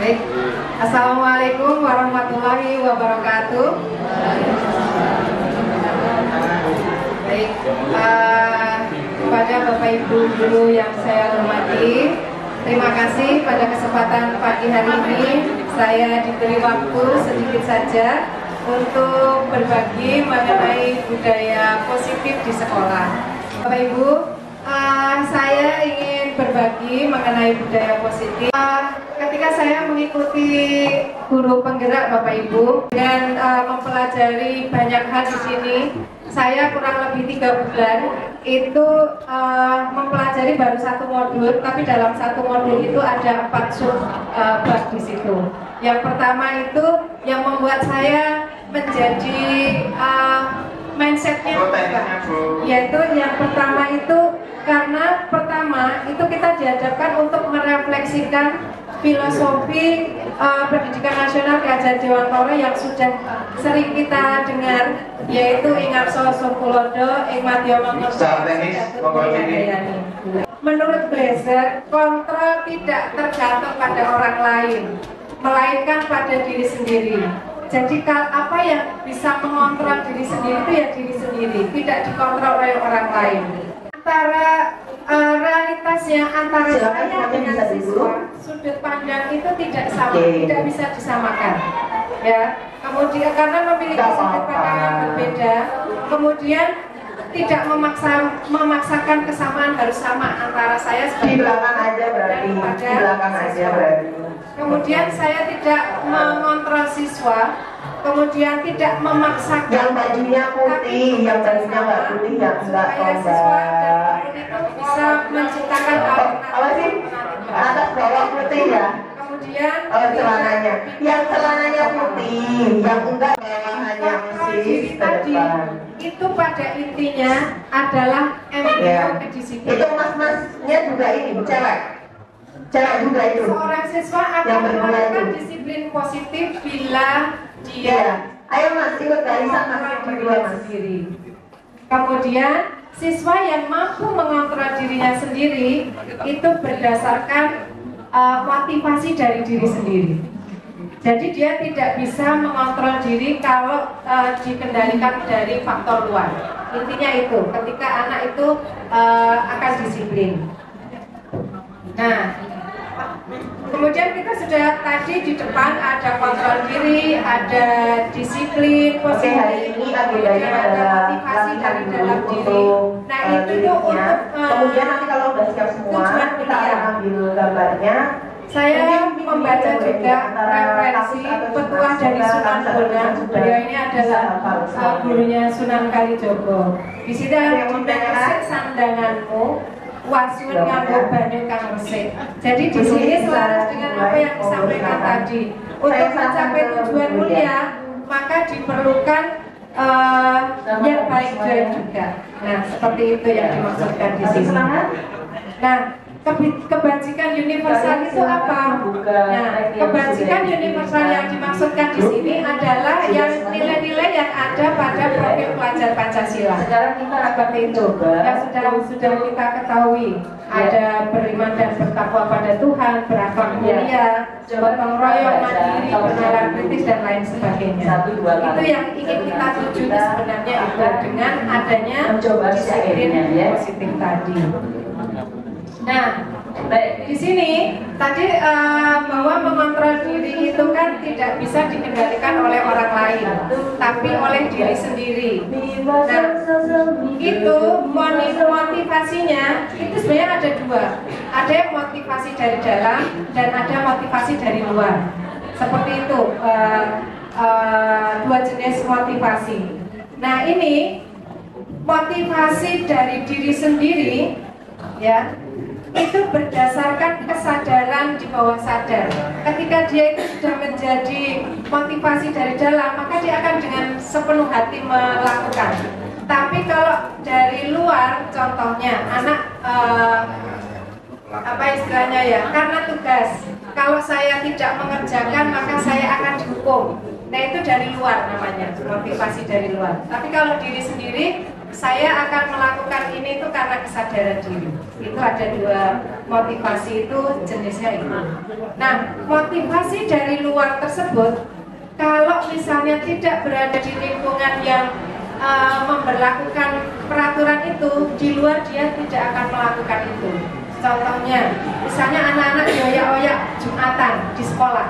Baik. Assalamualaikum warahmatullahi wabarakatuh. Baik, kepada Bapak Ibu guru yang saya hormati, terima kasih pada kesempatan pagi hari ini saya diberi waktu sedikit saja untuk berbagi mengenai budaya positif di sekolah. Bapak Ibu, saya ingin berbagi mengenai budaya positif. Ketika saya mengikuti guru penggerak Bapak Ibu dan mempelajari banyak hal di sini, saya kurang lebih 3 bulan itu mempelajari baru 1 modul, tapi dalam 1 modul itu ada 4 sub-bab di situ. Yang pertama itu yang membuat saya menjadi mindsetnya berubah, yaitu yang pertama itu karena pertama itu kita dihadapkan untuk merefleksikan filosofi pendidikan nasional Ki Hajar Dewantara yang sudah sering kita dengar, yaitu Ingarso Sukulodo ing Madya Mangerso. Menurut Glaser, kontrol tidak tergantung pada orang lain, melainkan pada diri sendiri. Jadi apa yang bisa mengontrol diri sendiri itu ya diri sendiri, tidak dikontrol oleh orang lain. Antara realitasnya antara saya dengan siswa, sudut pandang itu tidak sama, tidak bisa disamakan. Ya, kemudian karena memiliki sudut pandang yang berbeda, kemudian tidak memaksakan kesamaan harus sama antara saya sebagai di belakang aja berarti, di belakang aja berarti. Kemudian saya tidak mengontrol siswa, kemudian tidak memaksakan yang bajunya putih, yang bajunya nggak putih, yang enggak siswa dan itu bisa menciptakan apa sih? Atas bawah putih ya. Kemudian celananya, yang celananya putih, yang enggak bawahannya persis ke depan. Itu pada intinya adalah embryo kedisiplinan. Itu mas-masnya juga ini cewek. Cewek juga itu. Seorang siswa akan melakukan disiplin positif bila dia ayo mas ikut barisan mas berdua mas. Sendiri. Kemudian siswa yang mampu mengontrol dirinya sendiri itu berdasarkan motivasi dari diri sendiri. Jadi dia tidak bisa mengontrol diri kalau dikendalikan dari faktor luar. Intinya itu, ketika anak itu akan disiplin. Nah, kemudian kita sudah tadi di depan ada kontrol diri, ada disiplin, positif, hari ini agendanya adalah motivasi dari dalam diri. Nah itu tuh untuk kemudian nanti kalau udah siap semua kita akan ambil gambarnya. Saya membaca juga referensi petuah dari Sunan Bonang. Beliau ini adalah gurunya Sunan Kalijogo. Di sini ada sandanganmu wasun nganggo banyu kang resik. Jadi di sini selaras dengan apa yang disampaikan tadi. Untuk mencapai tujuan mulia, maka diperlukan yang baik juga. Nah, seperti itu yang dimaksudkan di sini. Nah, kebajikan universal itu apa? Nah, kebajikan universal yang dimaksudkan di sini adalah yang nilai-nilai yang ada pada profil pelajar Pancasila. Seperti itu. Yang sudah kita ketahui, ada beriman dan bertakwa pada Tuhan, berakhlak mulia, gotong royong, mandiri, bernalar kritis dan lain sebagainya. Itu yang ingin kita tuju sebenarnya itu dengan adanya disiplin positif tadi. Nah, di sini tadi bahwa mengontrol diri itu kan tidak bisa dikendalikan oleh orang lain, tapi oleh diri sendiri. Nah, itu motivasinya itu sebenarnya ada 2. Ada yang motivasi dari dalam dan ada motivasi dari luar. Seperti itu, 2 jenis motivasi. Nah, ini motivasi dari diri sendiri, ya. Itu berdasarkan kesadaran di bawah sadar. Ketika dia itu sudah menjadi motivasi dari dalam, maka dia akan dengan sepenuh hati melakukan. Tapi kalau dari luar, contohnya anak apa istilahnya ya, karena tugas, kalau saya tidak mengerjakan maka saya akan dihukum. Nah itu dari luar namanya, motivasi dari luar. Tapi kalau diri sendiri, saya akan melakukan ini itu karena kesadaran diri. Itu ada motivasi itu jenisnya itu. Nah, motivasi dari luar tersebut, kalau misalnya tidak berada di lingkungan yang memberlakukan peraturan itu, di luar dia tidak akan melakukan itu. Contohnya, misalnya anak-anak dioyak-oyak Jumatan di sekolah.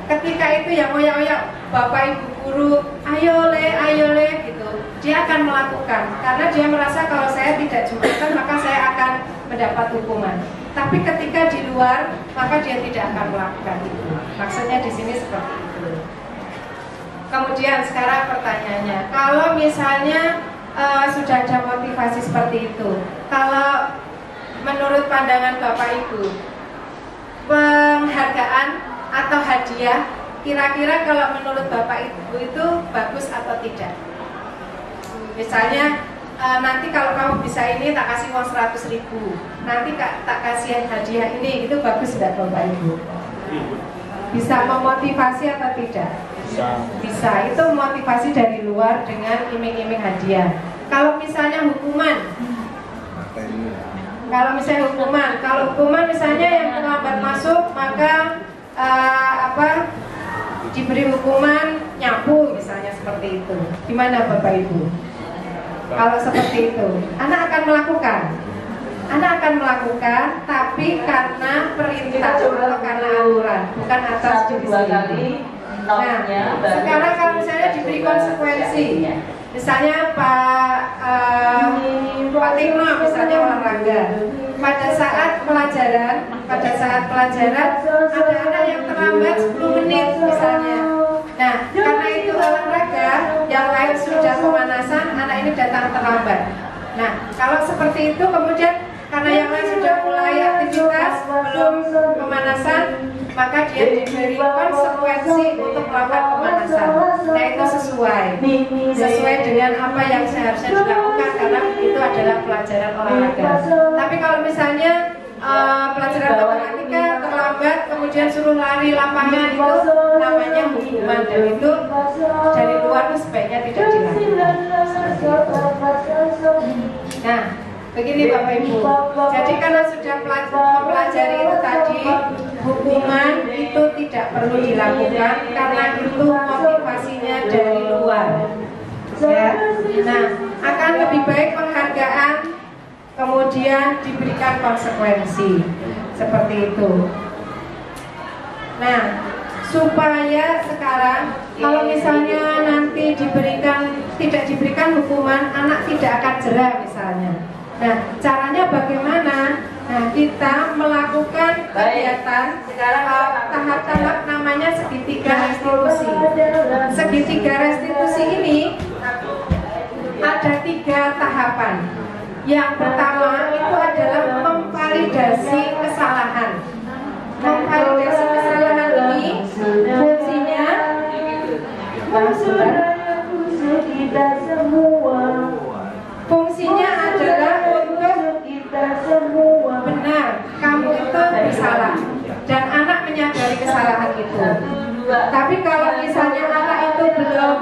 Ketika itu yang oyak-oyak bapak ibu guru, ayo le gitu, dia akan melakukan karena dia merasa kalau saya tidak Jumatan maka saya akan mendapat hukuman. Tapi ketika di luar maka dia tidak akan melakukan itu. Maksudnya di sini seperti itu. Kemudian sekarang pertanyaannya, kalau misalnya sudah ada motivasi seperti itu, kalau menurut pandangan bapak ibu, penghargaan atau hadiah, kira-kira kalau menurut bapak ibu itu bagus atau tidak? Misalnya nanti kalau kamu bisa ini tak kasih uang 100.000, nanti tak kasih hadiah ini, itu bagus tidak bapak ibu? Bisa memotivasi atau tidak? Bisa, itu motivasi dari luar dengan iming-iming hadiah. Kalau misalnya hukuman, kalau hukuman misalnya yang terlambat masuk maka diberi hukuman nyapu misalnya seperti itu. Gimana bapak ibu? Kalau seperti itu, anak akan melakukan, tapi karena perintah atau karena aturan, bukan atas diri sendiri. Nah, sekarang kalau misalnya diberi konsekuensi, misalnya Pak Tirno misalnya olahraga, pada saat pelajaran ada anak yang terlambat 10 menit misalnya. Nah, karena itu olahraga, yang lain sudah pemanasan, anak ini datang terlambat. Nah, kalau seperti itu kemudian karena yang lain sudah mulai aktivitas belum pemanasan, maka dia diberi konsekuensi untuk melakukan pemanasan. Nah, itu sesuai dengan apa yang seharusnya dilakukan karena itu adalah pelajaran olahraga. Tapi kalau misalnya pelajaran matematika terlambat kemudian suruh lari lapangan, itu namanya hukuman dan itu dari luar itu sebaiknya tidak dilakukan. Nah, begini Bapak Ibu, jadi karena sudah pelajari itu tadi, hukuman itu tidak perlu dilakukan karena itu motivasinya dari luar ya. Nah, akan lebih baik penghargaan kemudian diberikan konsekuensi seperti itu. Nah, supaya sekarang kalau misalnya nanti tidak diberikan hukuman, anak tidak akan jerah misalnya. Nah, caranya bagaimana? Nah, kita melakukan kegiatan tahap-tahap namanya segitiga restitusi. Segitiga restitusi ini ada 3 tahapan. Yang pertama itu adalah memvalidasi kesalahan. Memvalidasi kesalahan ini fungsinya adalah untuk benar kamu itu bersalah dan anak menyadari kesalahan itu. Tapi kalau misalnya anak itu belum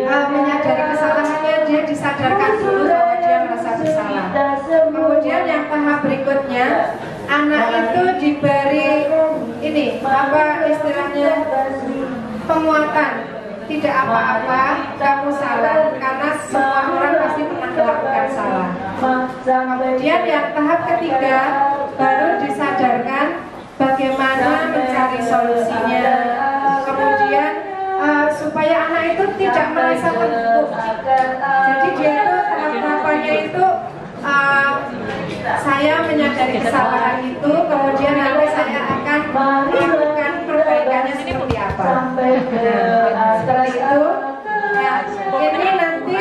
menyadari kesalahannya, dia disadarkan dulu bahwa dia merasa bersalah. Kemudian yang tahap berikutnya, anak itu diberi ini apa istilahnya, penguatan. Tidak apa-apa, kamu salah, karena semua orang pasti pernah melakukan salah. Kemudian yang tahap ketiga, baru disadarkan bagaimana mencari solusinya. Kemudian supaya anak itu tidak merasa terpuruk. Jadi dia itu tahap-tahapannya itu saya menyadari kesalahan itu, kemudian nanti saya akan melakukan perbaikannya seperti apa. Nah, seperti itu. Nah, ini nanti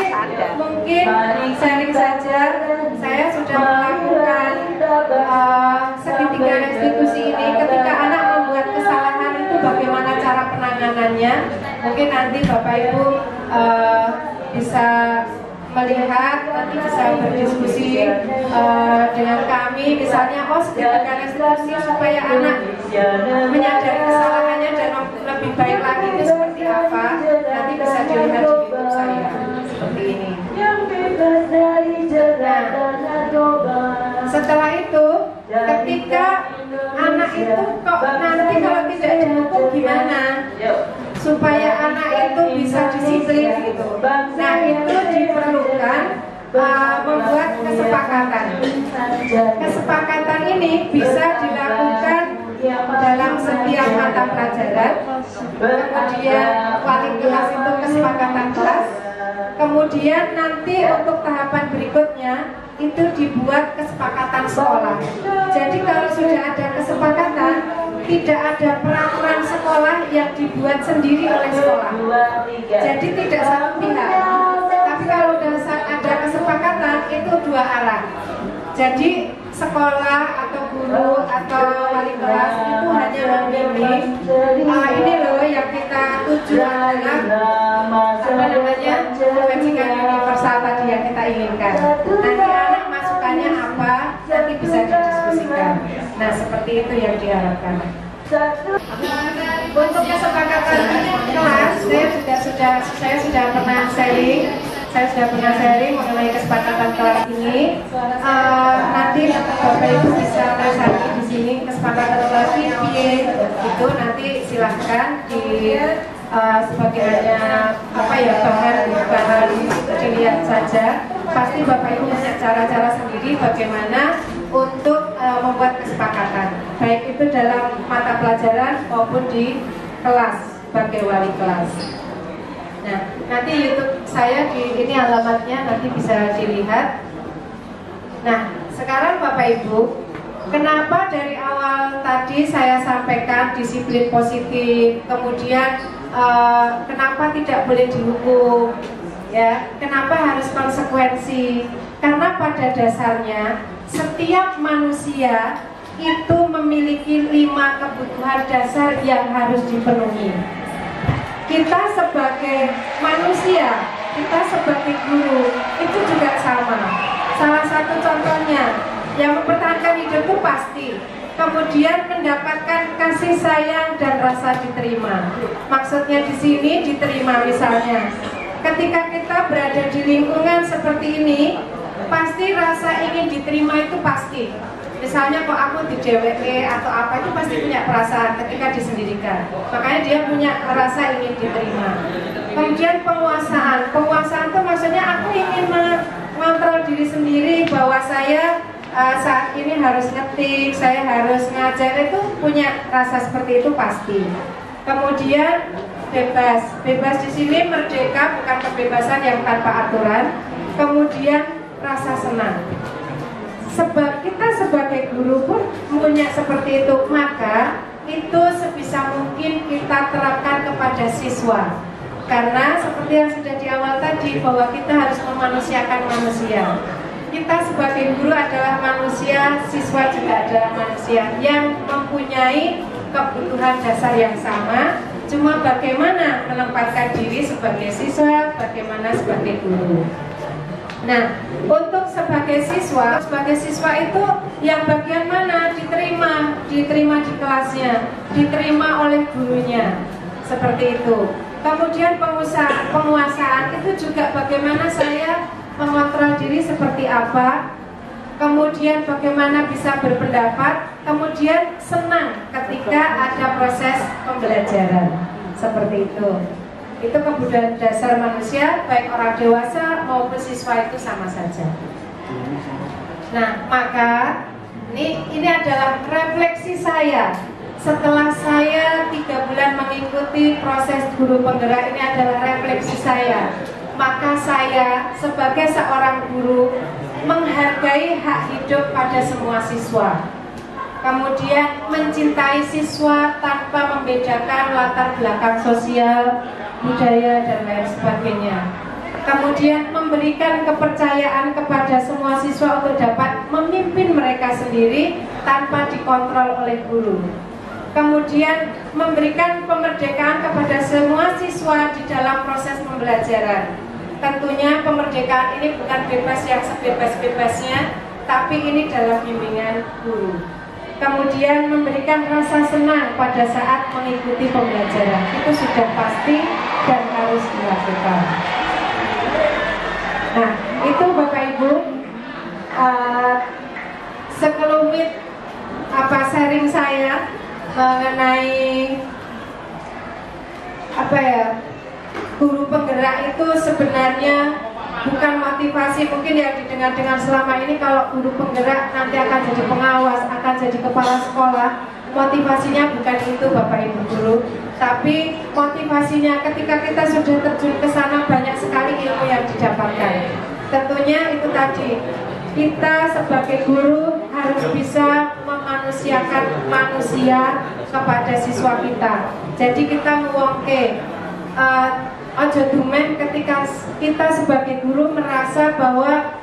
mungkin sharing saja. Saya sudah melakukan segitiga restitusi ini. Ketika anak membuat kesalahan itu, bagaimana cara penanganannya? Mungkin nanti Bapak Ibu bisa melihat, nanti bisa berdiskusi dengan kami, misalnya segitiga restitusi supaya anak menyadari kesalahannya dan lebih baik lagi itu seperti apa, nanti bisa dilihat di YouTube saya seperti ini. Nah, setelah itu ketika membuat kesepakatan. Kesepakatan ini bisa dilakukan dalam setiap mata pelajaran. Kemudian wali kelas itu kesepakatan kelas. Kemudian nanti untuk tahapan berikutnya itu dibuat kesepakatan sekolah. Jadi kalau sudah ada kesepakatan, tidak ada peraturan sekolah yang dibuat sendiri oleh sekolah. Jadi tidak satu pihak. Tapi kalau sudah ada kesepakatan itu dua arah. Jadi sekolah atau guru atau wali kelas itu hanya memilih ini loh yang kita tuju adalah apa namanya kebajikan universal tadi yang kita inginkan. Nanti anak masukannya apa nanti bisa didiskusikan. Nah seperti itu yang diharapkan. Untuk kesepakatan kelas saya sudah pernah sharing mengenai kesepakatan kelas ini. Nanti Bapak Ibu bisa melihat di sini kesepakatan kelas ini itu nanti silahkan sebagainya bahan dilihat saja. Pasti Bapak Ibu punya cara-cara sendiri bagaimana untuk membuat kesepakatan, baik itu dalam mata pelajaran maupun di kelas sebagai wali kelas. Nah, nanti YouTube saya ini alamatnya nanti bisa dilihat. Nah, sekarang Bapak Ibu, kenapa dari awal tadi saya sampaikan disiplin positif, kemudian kenapa tidak boleh dihukum, ya? Kenapa harus konsekuensi? Karena pada dasarnya setiap manusia itu memiliki 5 kebutuhan dasar yang harus dipenuhi. Kita sebagai manusia, kita sebagai guru itu juga sama. Salah satu contohnya yang mempertahankan hidup itu pasti, kemudian mendapatkan kasih sayang dan rasa diterima. Maksudnya di sini diterima, misalnya ketika kita berada di lingkungan seperti ini, pasti rasa ingin diterima itu pasti. Misalnya kok aku di DWE atau apa itu pasti punya perasaan ketika disendirikan. Makanya dia punya rasa ingin diterima. Kemudian penguasaan itu maksudnya aku ingin mengontrol diri sendiri bahwa saya saat ini harus ngetik, saya harus ngajar, itu punya rasa seperti itu pasti. Kemudian bebas di sini merdeka, bukan kebebasan yang tanpa aturan. Kemudian rasa senang. Kita sebagai guru pun punya seperti itu, maka itu sebisa mungkin kita terapkan kepada siswa. Karena seperti yang sudah di awal tadi, bahwa kita harus memanusiakan manusia. Kita sebagai guru adalah manusia, siswa juga adalah manusia yang mempunyai kebutuhan dasar yang sama. Cuma bagaimana menempatkan diri sebagai siswa, bagaimana sebagai guru. Nah, untuk sebagai siswa itu yang bagian mana diterima di kelasnya, diterima oleh gurunya, seperti itu. Kemudian penguasaan itu juga bagaimana saya mengontrol diri seperti apa, kemudian bagaimana bisa berpendapat, kemudian senang ketika ada proses pembelajaran, seperti itu. Itu kebutuhan dasar manusia, baik orang dewasa maupun siswa itu sama saja. Nah, maka ini adalah refleksi saya. Setelah saya 3 bulan mengikuti proses guru penggerak, ini adalah refleksi saya. Maka saya sebagai seorang guru menghargai hak hidup pada semua siswa. Kemudian mencintai siswa tanpa membedakan latar belakang sosial, budaya, dan lain sebagainya. Kemudian memberikan kepercayaan kepada semua siswa untuk dapat memimpin mereka sendiri tanpa dikontrol oleh guru. Kemudian memberikan kemerdekaan kepada semua siswa di dalam proses pembelajaran. Tentunya kemerdekaan ini bukan bebas yang sebebas-bebasnya, tapi ini dalam bimbingan guru. Kemudian memberikan rasa senang pada saat mengikuti pembelajaran, itu sudah pasti dan harus dilakukan. Nah, itu Bapak Ibu sekelumit sharing saya mengenai guru penggerak itu sebenarnya bukan motivasi mungkin yang didengar-dengar selama ini kalau guru penggerak nanti akan jadi pengawas, akan jadi kepala sekolah. Motivasinya bukan itu Bapak Ibu guru, tapi motivasinya ketika kita sudah terjun ke sana banyak sekali ilmu yang didapatkan. Tentunya itu tadi, kita sebagai guru harus bisa memanusiakan manusia kepada siswa kita. Jadi kita ngewongke ojo dumen ketika kita sebagai guru merasa bahwa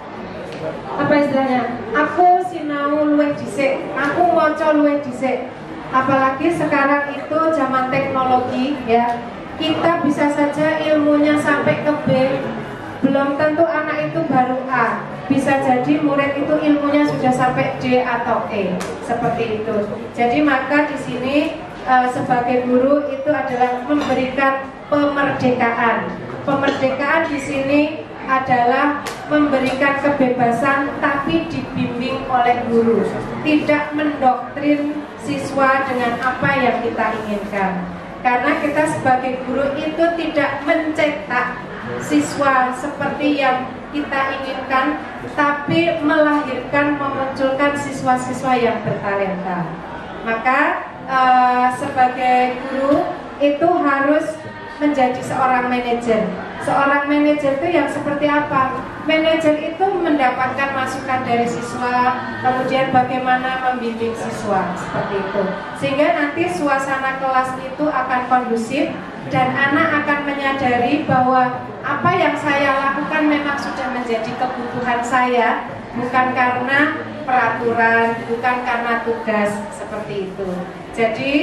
apa istilahnya, aku sinau luwih dhisik, aku maca luwih dhisik. Apalagi sekarang itu zaman teknologi ya, kita bisa saja ilmunya sampai ke B, belum tentu anak itu baru A, bisa jadi murid itu ilmunya sudah sampai D atau E, seperti itu. Jadi maka di sini sebagai guru itu adalah memberikan pemerdekaan. Pemerdekaan di sini adalah memberikan kebebasan tapi dibimbing oleh guru, tidak mendoktrin siswa dengan apa yang kita inginkan. Karena kita sebagai guru itu tidak mencetak siswa seperti yang kita inginkan, tapi melahirkan, memunculkan siswa-siswa yang bertalenta. Maka sebagai guru itu harus menjadi seorang manajer. Seorang manajer itu yang seperti apa? Manajer itu mendapatkan masukan dari siswa, kemudian bagaimana membimbing siswa, seperti itu. Sehingga nanti suasana kelas itu akan kondusif dan anak akan menyadari bahwa apa yang saya lakukan memang sudah menjadi kebutuhan saya, bukan karena peraturan, bukan karena tugas, seperti itu. Jadi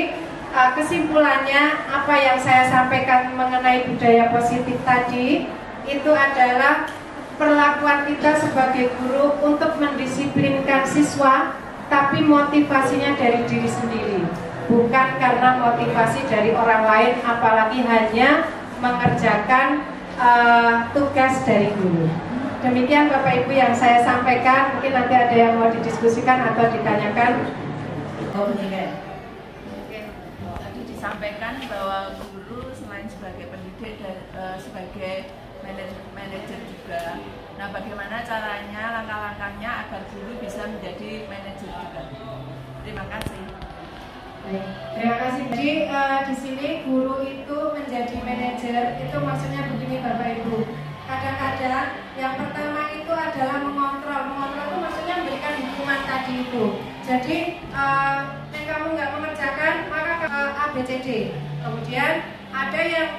kesimpulannya apa yang saya sampaikan mengenai budaya positif tadi itu adalah perlakuan kita sebagai guru untuk mendisiplinkan siswa, tapi motivasinya dari diri sendiri, bukan karena motivasi dari orang lain, apalagi hanya mengerjakan tugas dari guru. Demikian Bapak Ibu yang saya sampaikan, mungkin nanti ada yang mau didiskusikan atau ditanyakan. Sampaikan bahwa guru selain sebagai pendidik dan sebagai manajer juga. Nah, bagaimana caranya, langkah-langkahnya agar guru bisa menjadi manajer juga. Terima kasih. Baik, terima kasih. Jadi di sini guru itu menjadi manajer itu maksudnya begini Bapak Ibu. Kadang-kadang yang pertama itu adalah mengontrol. Mengontrol itu maksudnya memberikan hukuman tadi itu. Jadi yang kamu nggak mengerjakan maka ABCD. Kemudian ada yang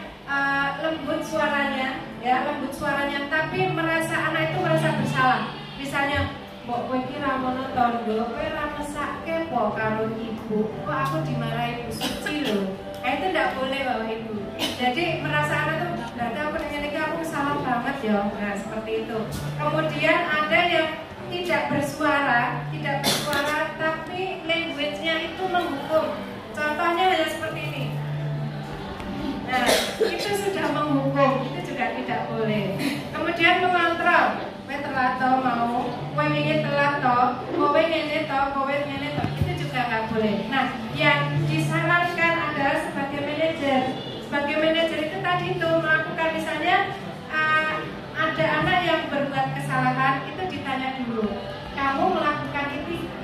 lembut suaranya, ya lembut suaranya, tapi merasa anak itu merasa bersalah. Misalnya, mbok kowe iki ra mono tondo, kowe ra mesake po karo ibu. Kok aku dimarahi Bu Suci lho. Nah, itu tidak boleh Bapak Ibu. Jadi merasa anak itu berarti aku dengan ini aku salah banget ya. Nah, seperti itu. Kemudian ada yang tidak bersuara tapi language-nya itu menghukum. Contohnya hanya seperti ini. Nah, itu sudah menghukum, itu juga tidak boleh. Kemudian mengontrol, kowe telat to mau, kowe wingi telat to, kowe ngene to, kowe ngene to, itu juga nggak boleh. Nah, yang disarankan adalah sebagai manajer. Sebagai manajer itu tadi itu melakukan misalnya ada anak yang berbuat kesalahan, itu ditanya dulu, kamu melakukan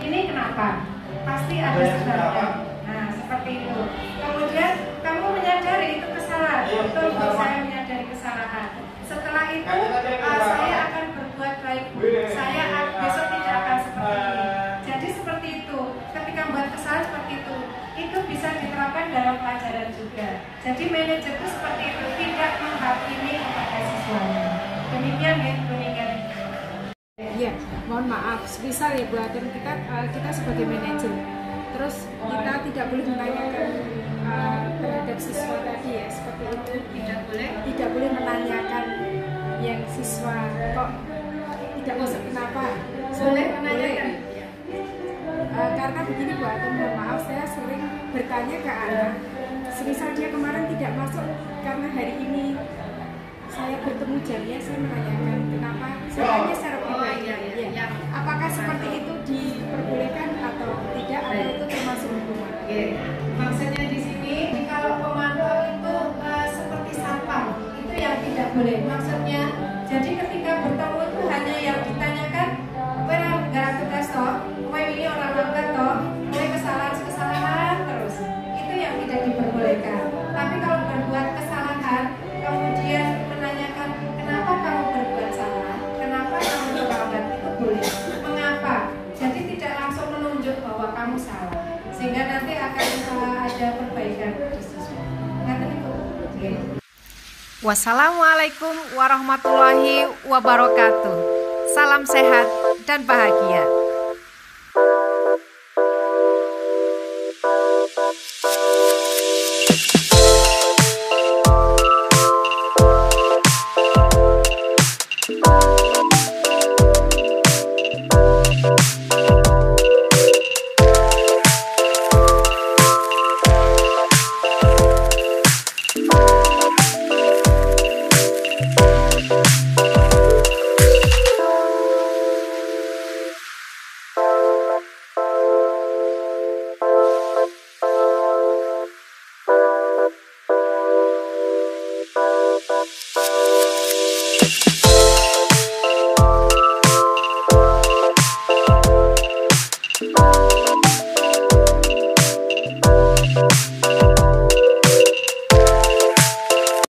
ini kenapa? Pasti ada sebabnya. Nah, seperti itu. Kemudian kamu menyadari itu kesalahan. Betul, saya menyadari kesalahan. Setelah itu saya akan berbuat baik. Saya besok tidak akan seperti ini. Jadi seperti itu. Ketika membuat kesalahan seperti itu bisa diterapkan dalam pelajaran juga. Jadi manajer itu seperti itu, tidak menghakimi kepada siswanya. Demikian ya, demikian. Ya, mohon maaf, misal ya Bu Aten, kita sebagai manajer, terus kita tidak boleh menanyakan terhadap siswa tadi ya, seperti itu, tidak boleh menanyakan yang siswa kok tidak masuk kenapa, boleh menanyakan. Karena begini Bu Aten, mohon maaf, saya sering bertanya ke anak, semisal dia kemarin tidak masuk karena hari ini saya bertemu jamnya, saya menanyakan kenapa, saya tanya secara pribadi. Apakah seperti itu diperbolehkan atau tidak, atau itu termasuk hukuman? Maksudnya di sini kalau pemantau itu seperti satpam, itu yang tidak boleh. Maksudnya jadi ketika Wassalamualaikum warahmatullahi wabarakatuh. Salam sehat dan bahagia.